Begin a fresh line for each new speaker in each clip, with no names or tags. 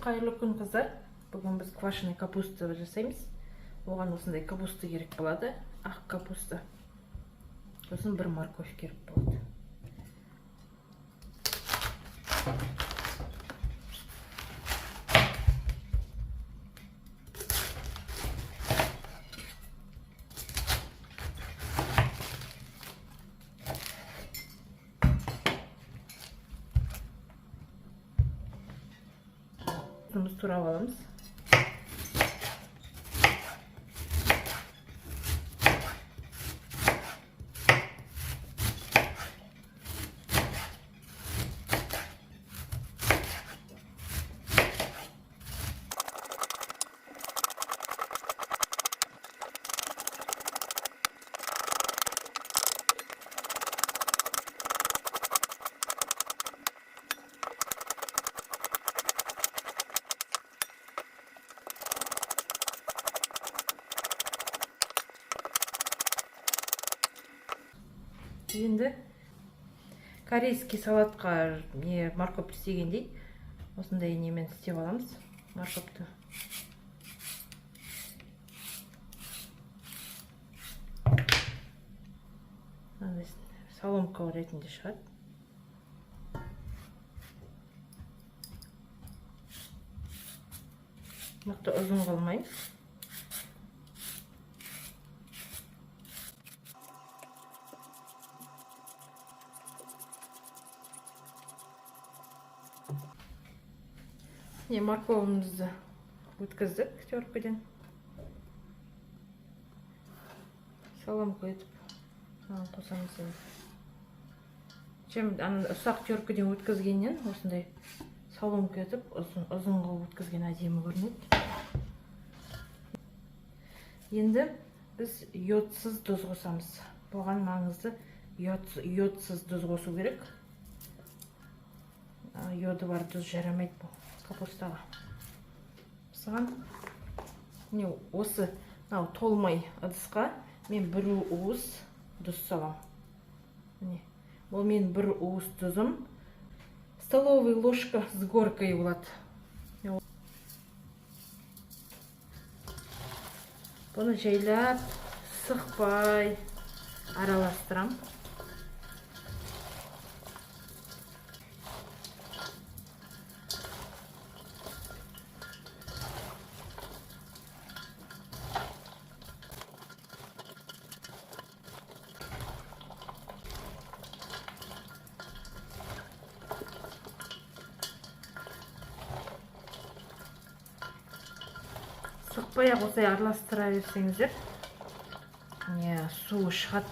Қайырлы күн, қыздар. Бүгін біз квашеный капуста жасаймыз. Оған осындай капуста керек болады. Ақ капуста. Сосын бір морковь керек болады. Тұзымызды турап аламыз. Енді корейский салатқа морковь істегендей осындай немен істеп аламыз морковьті. Соломка ретінде шығады. Мықты ұзын қылмаймыз. Морковымызды өткіздік теркіден. Соломка етіп қосамыз. Ұсақ теркіден өткізгеннен осындай соломка етіп ұзын қылып өткізген әдемі көрінеді. Енді біз йодсыз тұз қосамыз. Бұған маңызды йодсыз тұз қосу керек. Йоды бар тұз жарамайды бұл капустаға. Осыған осы толмай ыдысқа мен бір уыс тұз салам. Бұл мен бір уыс тұзым. Столовый ложка с горкой болады. Бұны жайлап, сықпай араластырам. Сықпай-ақ осылай араластыра берсеңіздер, суы шығады.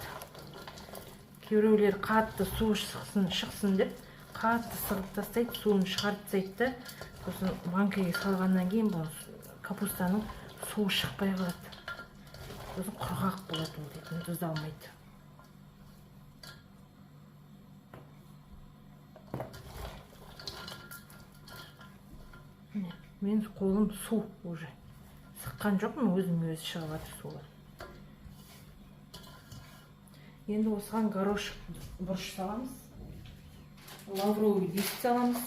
Кейбіреулер қатты суы шықсын деп, қатты сығып тастайды, суын шығарып тастайды. Сосын банкаға салғаннан кейін бұл капустаның суы шықпай қалады. Сосын құрғақ болады, ол дейтін, тұз алмайды. Мен қолым су уже. Сыққан жоқпын, өзі шығып жатыр суы. Енді осыған горошек бұрыш саламыз. Лавровый лист саламыз.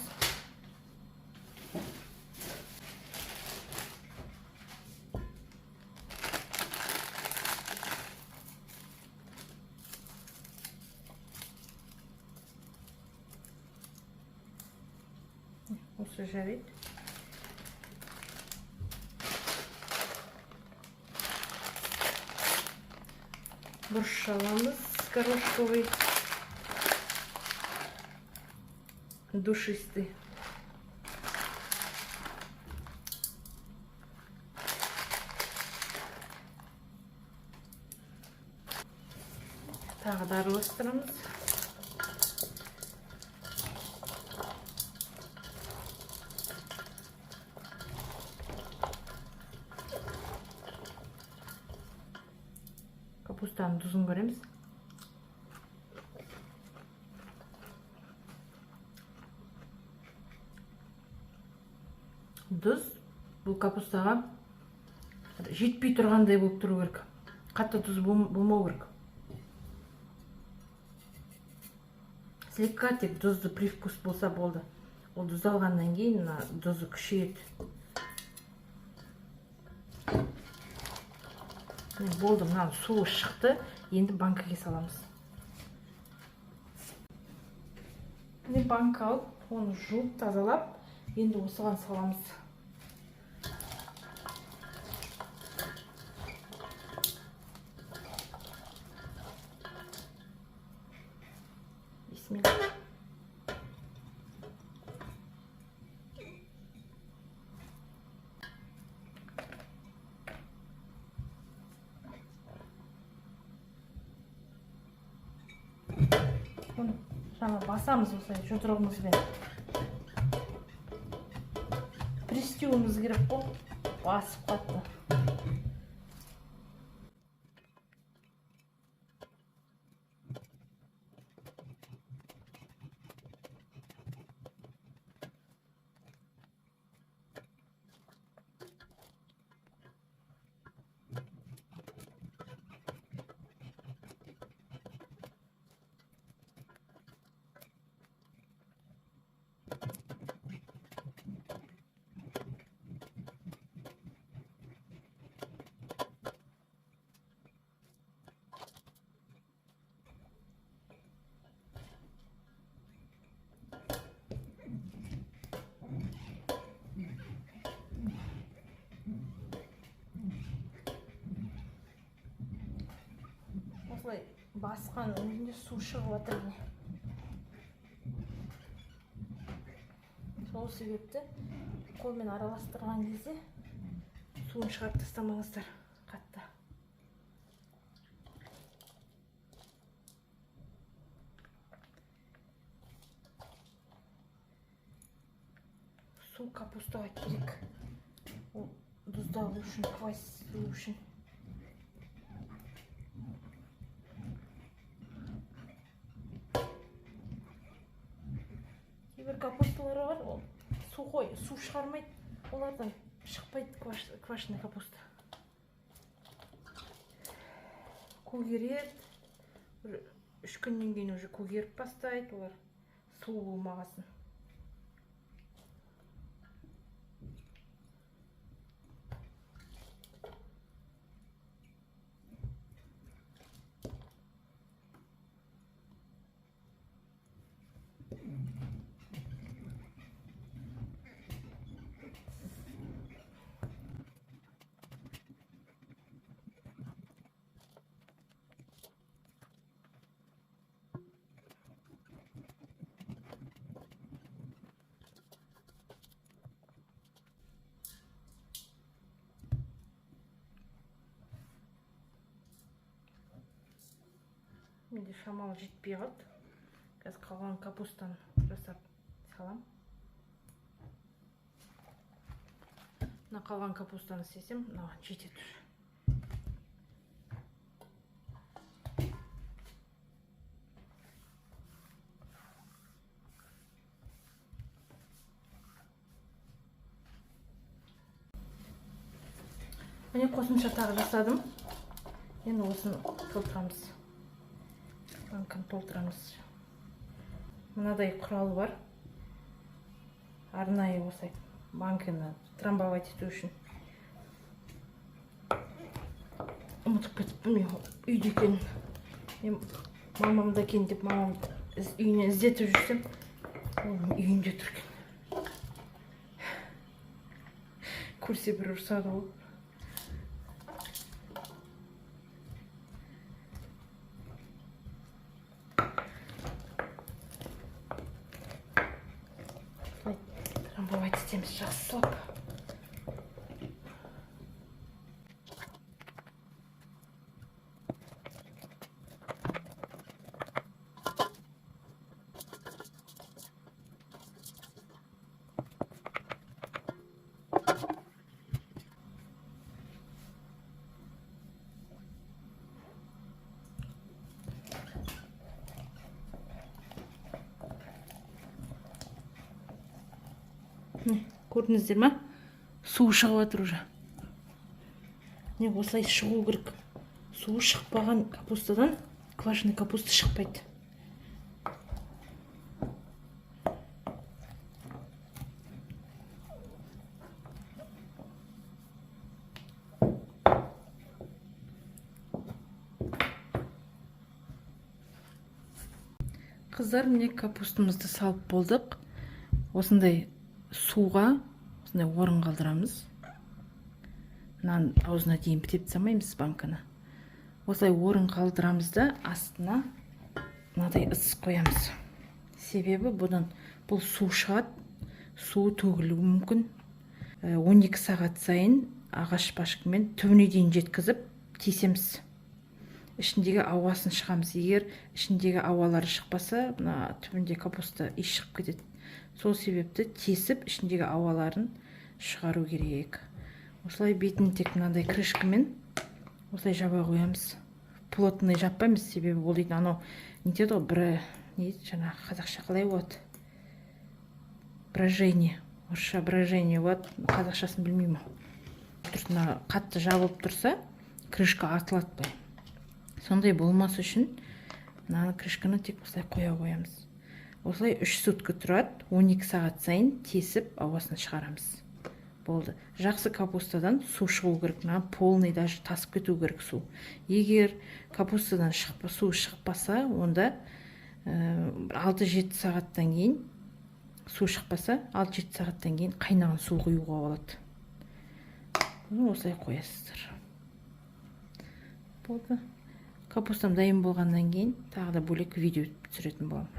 Осы жарайды. Бұрыш саламыз, горошковый, душистый. Тағы да араластырамыз. Капустаның тұзын көреміз. Тұз бұл капустаға жетпей тұрғандай болып тұру керек. Қатты тұз болмау керек. Слегка тек тұзды привкус болса болды. ол тұздалғаннан кейін мына тұзы күшейеді. Болды, мынау суы шықты. Енді банкаға саламыз. Банка алып, оны жуып, тазалап, енді осыған саламыз. Бисмилла. Жаңа басамыз осылай жұдырығымызбен. Пристеуіміз керек қой, басып қатты. Осылай басқан өзінде су шығып жатыр. Сол себепті қолмен араластырған кезде суын шығарып тастамаңыздар қатты. Су капустаға керек. Ол тұздалу үшін, квасилу үшін. Кейбір капусталары бар, ол сухой, су шығармайды, олардан шықпайды квашеный капуста. Көгереді, 3 күннен кейін уже көгеріп бастайды, олар суы болмағасын. Менде шамалы жетпей қалды. Қазір қалған капустаны жасап салам. Мына қалған капустаны істесем, мынаған жетеді. Міне қосымша тағы жасадым. Енді осыны толтырамыз. Банканы толтырамыз. Мынадай құралы бар. Арнайы осы банканы трамбовать ету үшін. Ұмытып кетіппін мен үйде екенін. Мен мамамда екен деп мамам үйінен іздетіп жүрсем, оның үйінде тұр екен. Көрсе бір ұрсады ол. Трамбовать етеміз жақсылап. Көрдіңіздер ма? Су шығып жатыр уже. Не осылай шығу керек. Суы шықпаған капустадан квашеный капуста шықпайды. Қыздар, міне капустамызды салып болдық. Осындай суға осындай орын қалдырамыз. Мынаны аузына дейін бітеп тастамаймыз банканы. Осылай орын қалдырамыз да астына мынадай ыдыс қоямыз. Себебі бұл су шығады, су төгілуі мүмкін. 12 сағат сайын ағаш пашкамен түбіне дейін жеткізіп тесеміз. Ішіндегі ауасын шығамыз. Егер ішіндегі ауалары шықпаса, мына түбінде капуста иіс шығып кетеді. Сол себепті тесіп, ішіндегі ауаларын шығару керек. Осылай бетін тек мынандай крышкамен осылай жаба қоямыз. Плотный жаппаймыз, себебі ол дейді анау нетеді ғой, жаңа қазақша қалай болады? Брожение. Орысша брожение болады, қазақшасын білмеймін. Қатты жабылып тұрса, крышка атылады былай. Сондай болмас үшін мына крышканы тек осылай қоя қоямыз. Осылай 3 сутка тұрады, 12 сағат сайын тесіп ауасын шығарамыз. Болды. Жақсы капустадан су шығу керек, полный даже тасып кету керек су. Егер капустадан су шықпаса, онда 6-7 сағаттан кейін су шықпаса, 6-7 сағаттан кейін қайнаған су құюға болады. Осылай қоясыздар. Болды. Капустам дайын болғаннан кейін тағы да бөлек видео түсіретін боламын.